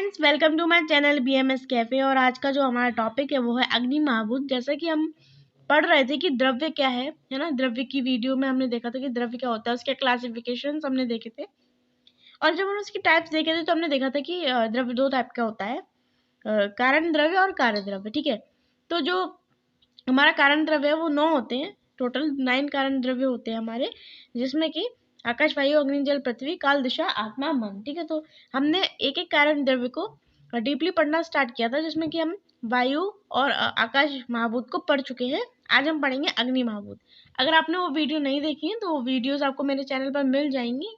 Friends, welcome to my channel BMS cafe. और आज का जो हमारा टॉपिक है वो है अग्नि महाभूत। जैसा कि हम पढ़ रहे थे कि द्रव्य क्या है ना। द्रव्य की वीडियो में हमने देखा था कि द्रव्य क्या होता है, उसके क्लासिफिकेशंस हमने देखे थे। और जब हमने उसकी टाइप्स देखे थे तो हमने देखा था कि द्रव्य दो टाइप का होता है, कारण द्रव्य और कार्य द्रव्य। ठीक है, तो जो हमारा कारण द्रव्य है वो 9 होते हैं। टोटल 9 कारण द्रव्य होते हैं हमारे, जिसमें कि आकाश, वायु, अग्नि, जल, पृथ्वी, काल, दिशा, आत्मा, मन। ठीक है, तो हमने एक एक कारण द्रव्य को डीपली पढ़ना स्टार्ट किया था, जिसमें कि हम वायु और आकाश महाभूत को पढ़ चुके हैं। आज हम पढ़ेंगे अग्नि महाभूत। अगर आपने वो वीडियो नहीं देखी है तो वो वीडियोस आपको मेरे चैनल पर मिल जाएंगी,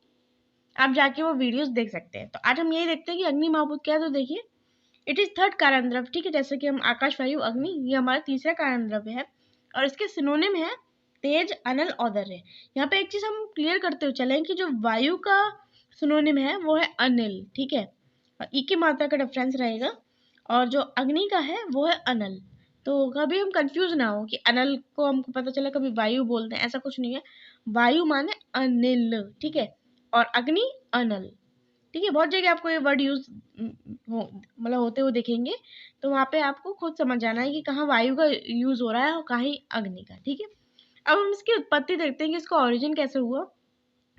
आप जाके वो वीडियोस देख सकते हैं। तो आज हम यही देखते हैं कि अग्नि महाभूत क्या है। तो देखिए, इट इज थर्ड कारण द्रव्य। ठीक है, जैसे कि हम आकाश, वायु, अग्नि, ये हमारा तीसरा कारण द्रव्य है और इसके सिनोनिम है तेज, अनल, औदर्य। यहाँ पे एक चीज हम क्लियर करते हुए चलें कि जो वायु का सिनोनिम है वो है अनिल। ठीक है, ई की मात्रा का डिफरेंस रहेगा। और जो अग्नि का है वो है अनल। तो कभी हम कंफ्यूज ना हो कि अनल को हमको पता चला कभी वायु बोलते हैं, ऐसा कुछ नहीं है। वायु माने अनिल, ठीक है, और अग्नि अनल। ठीक है, बहुत जगह आपको ये वर्ड यूज मतलब होते हुए दिखेंगे, तो वहाँ पे आपको खुद समझ आना है कि कहाँ वायु का यूज हो रहा है और कहाँ ही अग्नि का। ठीक है, अब हम इसकी उत्पत्ति देखते हैं कि इसका ओरिजिन कैसे हुआ।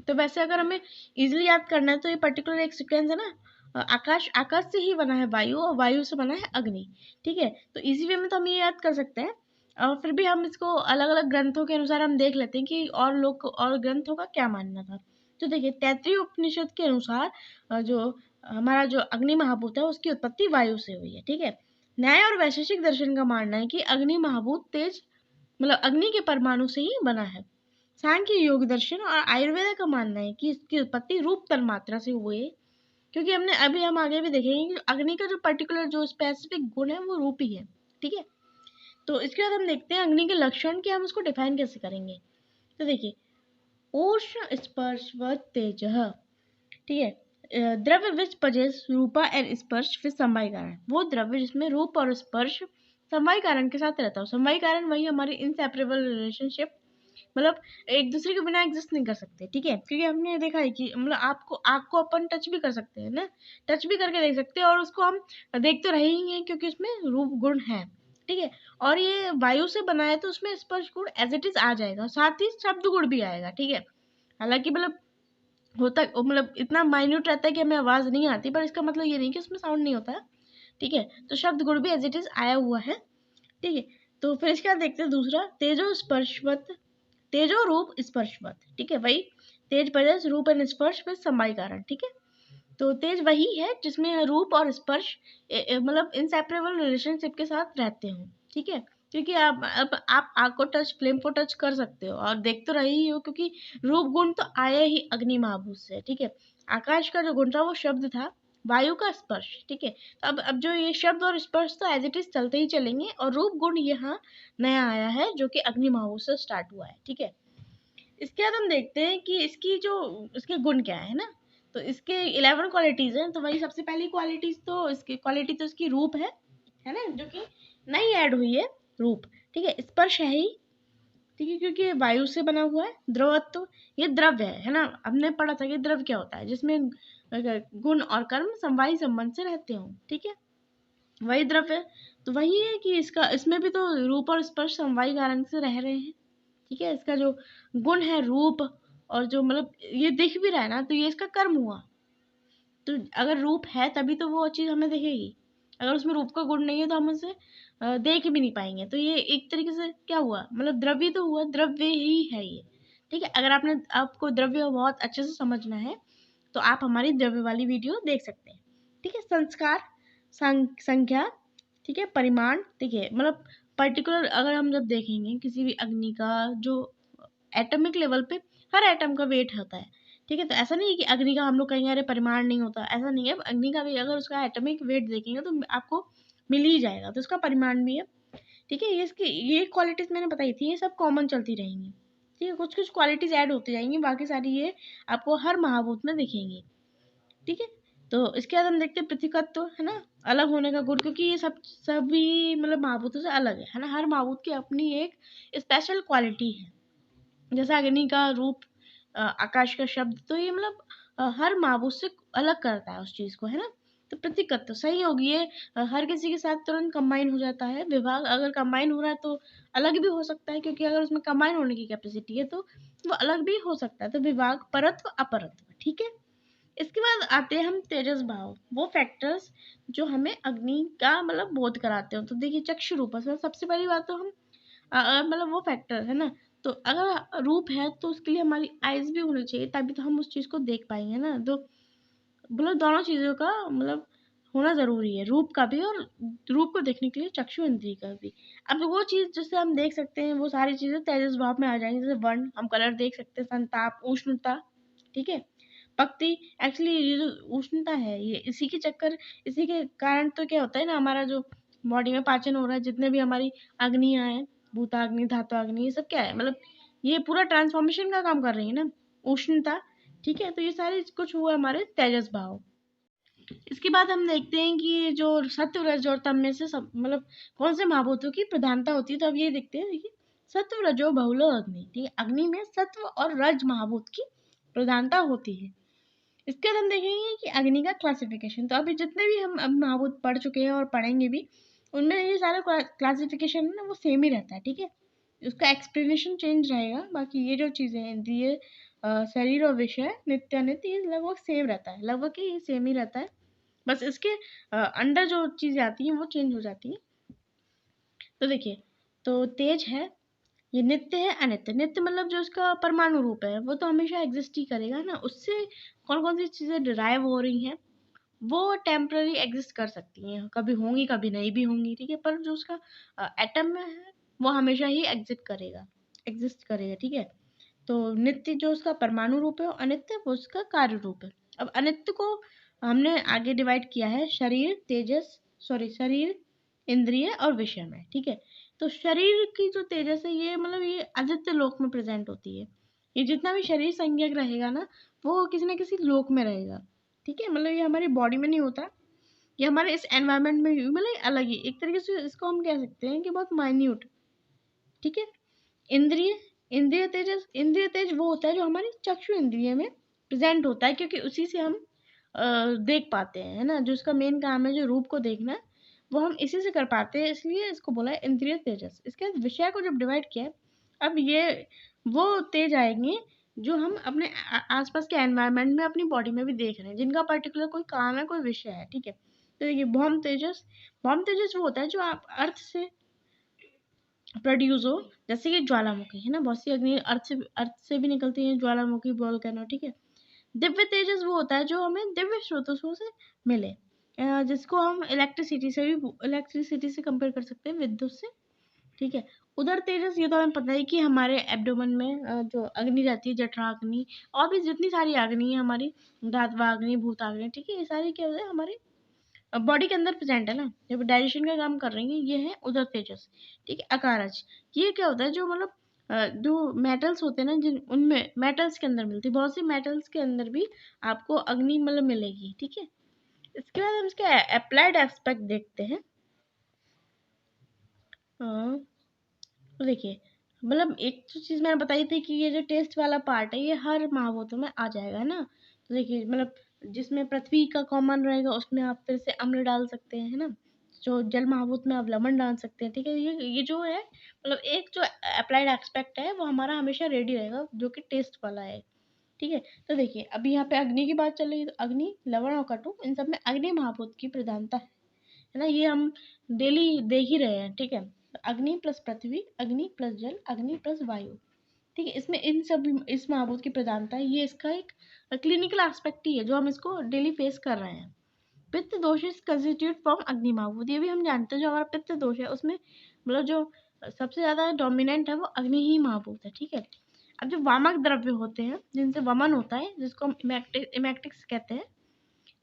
तो वैसे अगर हमें इजीली याद करना है तो ये पर्टिकुलर एक सीक्वेंस है ना, आकाश, आकाश से ही बना है वायु और वायु से बना है अग्नि। ठीक है, तो इजी वे में तो हम ये याद कर सकते हैं। और फिर भी हम इसको अलग अलग ग्रंथों के अनुसार हम देख लेते हैं कि और लोग और ग्रंथों का क्या मानना था। तो देखिए, तैत्तिरीय उपनिषद के अनुसार जो हमारा जो अग्नि महाभूत है उसकी उत्पत्ति वायु से हुई है। ठीक है, न्याय और वैशेषिक दर्शन का मानना है कि अग्नि महाभूत तेज मतलब अग्नि के परमाणु से ही बना है। सांख्य, योग दर्शन और आयुर्वेद का मानना है कि इसकी उत्पत्ति रूप तन्मात्रा से हुई है। क्योंकि हम आगे भी देखेंगे कि अग्नि का जो पर्टिकुलर जो स्पेसिफिक गुण है वो रूप ही है। ठीक है, तो इसके बाद हम देखते हैं अग्नि के लक्षण कि हम उसको डिफाइन कैसे करेंगे। तो देखिए, उष्ण, स्पर्श व तेज। ठीक है, द्रव्य विच पजेस रूपा एंड स्पर्श फिर समवाय कारण। वो द्रव्य जिसमें रूप और स्पर्श समवाय कारण के साथ रहता हो। समवाय कारण वही हमारी इनसेपरेबल रिलेशनशिप, मतलब एक दूसरे के बिना एग्जिस्ट नहीं कर सकते। ठीक है, क्योंकि हमने देखा है कि मतलब आपको आग को अपन टच भी कर सकते हैं ना, टच भी करके देख सकते हैं और उसको हम देख तो रहे ही हैं क्योंकि उसमें रूप गुण है। ठीक है, और ये वायु से बना है तो उसमें स्पर्श गुण एज इट इज आ जाएगा, साथ ही शब्द गुण भी आएगा। ठीक है, हालांकि मतलब होता मतलब इतना माइन्यूट रहता है कि हमें आवाज नहीं आती, पर इसका मतलब ये नहीं कि उसमें साउंड नहीं होता है। ठीक है, तो शब्द गुण भी एज इट इज आया हुआ है। ठीक है, तो फिर इसके बाद देखते हैं दूसरा, तेजो स्पर्शवत, तेजो रूप स्पर्शवत। ठीक है, वही तेज पजस रूप एंड स्पर्श में समवाय कारण। ठीक है, तो तेज वही है जिसमें रूप और स्पर्श मतलब इनसेपरेबल रिलेशनशिप के साथ रहते हो। ठीक है, क्योंकि आप आग को टच, फ्लेम को टच कर सकते हो और देख तो रहे ही हो, क्योंकि रूप गुण तो आया ही अग्नि महाभूत से। ठीक है, आकाश का जो गुण था वो शब्द था, वायु का स्पर्श। ठीक है, तो अब जो ये शब्द और स्पर्श तो एज इट इज चलते ही चलेंगे और रूप गुण यहाँ नया आया है जो कि अग्नि महाभूत से स्टार्ट हुआ है। ठीक है, इसके बाद हम देखते हैं कि इसकी जो इसके गुण क्या है ना। तो इसके 11 क्वालिटीज हैं। तो वही सबसे पहली क्वालिटी तो इसकी रूप है ना, जो कि नई ऐड हुई है, रूप। ठीक है, स्पर्श है ही, ठीक है, क्योंकि ये वायु से बना हुआ है। द्रवत्व, ये द्रव्य है ना। हमने पढ़ा था कि द्रव्य क्या होता है, जिसमें गुण और कर्म समवायी संबंध से रहते हो। ठीक है, वही द्रव्य, तो वही है कि इसका इसमें भी तो रूप और स्पर्श समवायी कारण से रह रहे हैं। ठीक है, इसका जो गुण है रूप, और जो मतलब ये दिख भी रहा है ना, तो ये इसका कर्म हुआ। तो अगर रूप है तभी तो वो चीज हमें दिखेगी, अगर उसमें रूप का गुण नहीं है तो हम उसे देख भी नहीं पाएंगे। तो ये एक तरीके से क्या हुआ, मतलब द्रव्य तो हुआ, द्रव्य ही है ये। ठीक है, अगर आपको द्रव्य बहुत अच्छे से समझना है तो आप हमारी द्रव्य वाली वीडियो देख सकते हैं। ठीक है, संस्कार, संख्या, ठीक है, परिमाण। ठीक है, मतलब पर्टिकुलर अगर हम जब देखेंगे किसी भी अग्नि का जो एटॉमिक लेवल पे हर एटम का वेट होता है। ठीक है, तो ऐसा नहीं है कि अग्नि का हम लोग कहेंगे अरे परिमाण नहीं होता, ऐसा नहीं है। अग्नि का भी अगर उसका एटॉमिक वेट देखेंगे तो आपको मिल ही जाएगा, तो उसका परिमाण भी है। ठीक है, ये क्वालिटीज मैंने बताई थी, ये सब कॉमन चलती रहेंगी। ठीक है, कुछ कुछ क्वालिटीज ऐड होती जाएंगी, बाकी सारी ये आपको हर महाभूत में दिखेंगी। ठीक है, तो इसके बाद हम देखते हैं पृथकत्व, है ना, अलग होने का गुण, क्योंकि ये सभी मतलब महाभूतों से अलग है ना। हर महाभूत की अपनी एक स्पेशल क्वालिटी है। जैसा अग्नि का रूप, आकाश का शब्द, तो ये मतलब हर महाभूत से अलग करता है उस चीज को, है ना। तो प्रतिकत तो सही होगी ये। हर किसी के साथ तुरंत कंबाइन हो जाता है। विभाग अगर कंबाइन हो रहा है तो अलग भी हो सकता है, क्योंकि अगर उसमें कंबाइन होने की कैपेसिटी है तो वो अलग भी हो सकता है। तो विभाग, परत्व, अपरत्व, ठीक है। इसके बाद आते हैं हम तेजस भाव, वो फैक्टर्स जो हमें अग्नि का मतलब बोध कराते हो। तो देखिए चक्षु रूप से सबसे पहली बात तो हम मतलब वो फैक्टर है ना। तो अगर रूप है तो उसके लिए हमारी आइज भी होनी चाहिए, तभी तो हम उस चीज को देख पाएंगे ना। तो मतलब दोनों चीजों का मतलब होना जरूरी है, रूप का भी और रूप को देखने के लिए चक्षु इंद्रिय का भी। अब वो चीज जिससे हम देख सकते हैं वो सारी चीजें तेजस भाव में आ जाएंगी। जैसे वर्ण, हम कलर देख सकते हैं, संताप, उष्णता, ठीक है। पक्ति, एक्चुअली ये जो उष्णता है ये इसी के चक्कर, इसी के कारण तो क्या होता है ना, हमारा जो बॉडी में पाचन हो रहा है, जितने भी हमारी अग्नियां हैं, भूताग्नि, धातुअग्नि, ये सब क्या है मतलब ये पूरा ट्रांसफॉर्मेशन का काम कर रही है ना, उष्णता, ठीक है। तो ये सारे कुछ हुआ हमारे तेजस भाव। इसके बाद हम देखते हैं कि जो सत्व, रज और तम में से सब मतलब कौन से महाभूतों की प्रधानता होती है। तो अब ये देखते हैं, देखिए सत्व, रजो, बहुलो, अग्नि, ठीक है। अग्नि में सत्व और रज महाभूत की प्रधानता होती है। इसके बाद हम देखेंगे कि अग्नि का क्लासिफिकेशन। तो अभी जितने भी हम अब महाभूत पढ़ चुके हैं और पढ़ेंगे भी, उनमें ये सारा क्लासिफिकेशन है ना वो सेम ही रहता है, ठीक है। उसका एक्सप्लेनेशन चेंज रहेगा, बाकी ये जो चीजें हैं इंद्रिय, शरीर और विषय, नित्य अनित्य, ये लगभग सेम रहता है, लगभग ही सेम ही रहता है। बस इसके अंदर जो चीजें आती हैं वो चेंज हो जाती हैं। तो देखिए, तो तेज है, ये नित्य है, अनित्य। नित्य मतलब जो उसका परमाणु रूप है वो तो हमेशा एग्जिस्ट ही करेगा ना। उससे कौन कौन सी चीजें डिराइव हो रही हैं वो टेम्पररी एग्जिस्ट कर सकती हैं, कभी होंगी कभी नहीं भी होंगी, ठीक है। पर जो उसका एटम में है वो हमेशा ही एग्जिस्ट करेगा, ठीक है। तो नित्य जो उसका परमाणु रूप है और अनित्य वो उसका कार्य रूप है। अब अनित्य को हमने आगे डिवाइड किया है शरीर, शरीर, इंद्रिय और विषय में, ठीक है। तो शरीर की जो तेजस है ये मतलब ये आदित्य लोक में प्रेजेंट होती है। ये जितना भी शरीर संज्ञक रहेगा ना वो किसी न किसी लोक में रहेगा, ठीक है। मतलब ये हमारी बॉडी में नहीं होता, ये हमारे इस एनवायरनमेंट में मतलब अलग ही एक तरीके से इसको हम कह सकते हैं कि बहुत माइन्यूट, ठीक है। इंद्रिय, इंद्रिय तेज वो होता है जो हमारी चक्षु इंद्रिय में प्रेजेंट होता है, क्योंकि उसी से हम देख पाते हैं, है ना। जो उसका मेन काम है जो रूप को देखना है वो हम इसी से कर पाते हैं, इसलिए इसको बोला है इंद्रिय तेजस। इसके बाद विषय को जब डिवाइड किया है, अब ये वो तेज आएंगे जो हम अपने आसपास के एनवायरनमेंट में अपनी बॉडी में भी देख रहे हैं, जिनका पर्टिकुलर कोई काम है, कोई विषय है, ठीक है। तो देखिए भौम तेजस वो होता है जो आप अर्थ से प्रोड्यूस हो, जैसे कि ज्वालामुखी है ना, बहुत सी अग्नि अर्थ से भी निकलती है, ज्वालामुखी, वोल्केनो, ठीक है। दिव्य तेजस वो होता है जो हमें दिव्य स्रोतों से मिले, जिसको हम इलेक्ट्रिसिटी से कंपेयर कर सकते हैं, विद्युत से, ठीक है। उधर तेजस ये तो हमें पता है कि हमारे एब्डोमेन में जो अग्नि रहती है, जठराग्नि, और भी जितनी सारी अग्नि है हमारी, धात्वाग्नि, भूताग्नि, ठीक है। ये सारी क्या होता है हमारे बॉडी के अंदर प्रेजेंट है ना, जब डाइजेशन का काम कर रही है, ये है उदर तेजस, ठीक है। अकारज, ये क्या होता है जो मतलब जो मेटल्स होते हैं ना, जिन उनमें मेटल्स के अंदर मिलती है, बहुत सी मेटल्स के अंदर भी आपको अग्नि मतलब मिलेगी, ठीक है। इसके बाद हम इसके अप्लाइड एस्पेक्ट देखते हैं। हाँ, तो देखिए मतलब एक तो चीज मैंने बताई थी कि ये जो टेस्ट वाला पार्ट है ये हर महाभूतों में आ जाएगा ना। तो देखिए मतलब जिसमें पृथ्वी का कॉमन रहेगा उसमें आप फिर से अम्ल डाल सकते हैं, है ना। जो जल महाभूत में आप लवण डाल सकते हैं, ठीक है। ये जो है मतलब एक जो अप्लाइड एस्पेक्ट है वो हमारा हमेशा रेडी रहेगा, जो कि टेस्ट वाला है, ठीक है। तो देखिए अभी यहाँ पे अग्नि की बात चल रही है, तो अग्नि, लवण और कटु, इन सब में अग्नि महाभूत की प्रधानता है ना। ये हम डेली देख ही रहे हैं, ठीक है। अग्नि प्लस पृथ्वी, अग्नि प्लस जल, अग्नि प्लस वायु, ठीक है। इसमें इन सब इस महाभूत की प्रधानता है, ये इसका एक क्लिनिकल एस्पेक्ट ही है जो हम इसको डेली फेस कर रहे हैं। पित्त दोष इज कंस्टिट्यूट फ्रॉम अग्नि महाभूत, ये भी हम जानते हैं। जो हमारा पित्त दोष है उसमें मतलब जो सबसे ज्यादा डोमिनेंट है वो अग्नि ही महाभूत है, ठीक है। अब जो वामक द्रव्य होते हैं जिनसे वमन होता है, जिसको हम इमेक्टिक्स कहते हैं,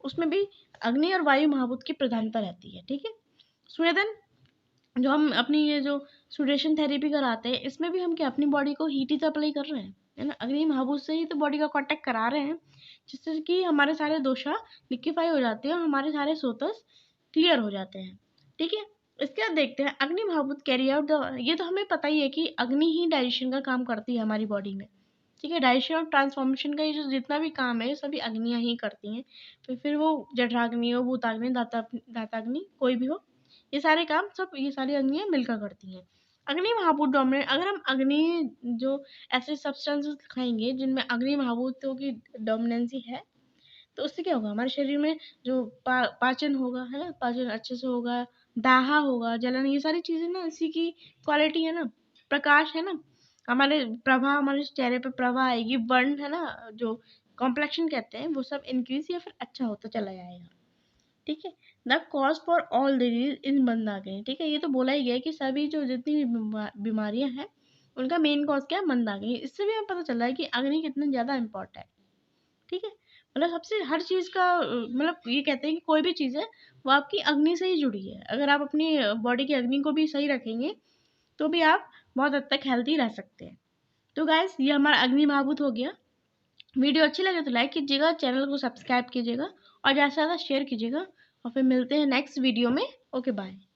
उसमें भी अग्नि और वायु महाभूत की प्रधानता रहती है, ठीक है। स्वेदन, जो हम अपनी ये जो सुडेशन थेरेपी कराते हैं, इसमें भी हम क्या अपनी बॉडी को हीट ही तो अप्लाई कर रहे हैं, है ना। अग्नि महाभूत से ही तो बॉडी का कांटेक्ट करा रहे हैं, जिससे कि हमारे सारे दोषा लिक्विफाई हो जाते हैं और हमारे सारे सोतस क्लियर हो जाते हैं, ठीक है। इसके बाद देखते हैं अग्नि महाभूत कैरी आउट द, ये तो हमें पता ही है कि अग्नि ही डाइजेशन का काम करती है हमारी बॉडी में, ठीक है। डाइजेशन और ट्रांसफॉर्मेशन का ये जो जितना भी काम है सभी अग्नियाँ ही करती हैं। फिर वो जठराग्नि हो, भूताग्नि, दाताग्नि कोई भी हो, ये सारे काम सब ये सारी अग्नियाँ मिलकर करती हैं। अग्नि महाभूत डोमिनेंट, अगर हम अग्नि जो ऐसे सब्सटेंसेस खाएंगे जिनमें अग्नि महाभूतों की डोमिनेंसी है, तो उससे क्या होगा, हमारे शरीर में जो पाचन होगा, है ना, पाचन अच्छे से होगा, दाहा होगा, जलन, ये सारी चीजें ना इसी की क्वालिटी है ना। प्रकाश है ना, हमारे प्रभा, हमारे चेहरे पे प्रभा आएगी, वर्ण है ना, जो कॉम्प्लेक्शन कहते हैं, वो सब इंक्रीज या फिर अच्छा होता चला जाएगा। ठीक है। The cause for all disease in mandagni, ठीक है, ये तो बोला ही गया है कि सभी जो जितनी भी बीमारियां हैं उनका मेन कॉज क्या है, मंदाग्नि। इससे भी हमें पता चल रहा है कि अग्नि कितनी ज्यादा इम्पोर्टेंट है। ठीक है। मतलब सबसे हर चीज का मतलब ये कहते हैं कि कोई भी चीज है वो आपकी अग्नि से ही जुड़ी है। अगर आप अपनी बॉडी की अग्नि को भी सही रखेंगे तो भी आप बहुत हद तक हेल्थी रह सकते हैं। तो गाइस, ये हमारा अग्नि महाभूत हो गया। वीडियो अच्छी लगे तो लाइक कीजिएगा, चैनल को सब्सक्राइब कीजिएगा और ज़्यादा से ज़्यादा शेयर कीजिएगा। और फिर मिलते हैं नेक्स्ट वीडियो में। Okay, bye.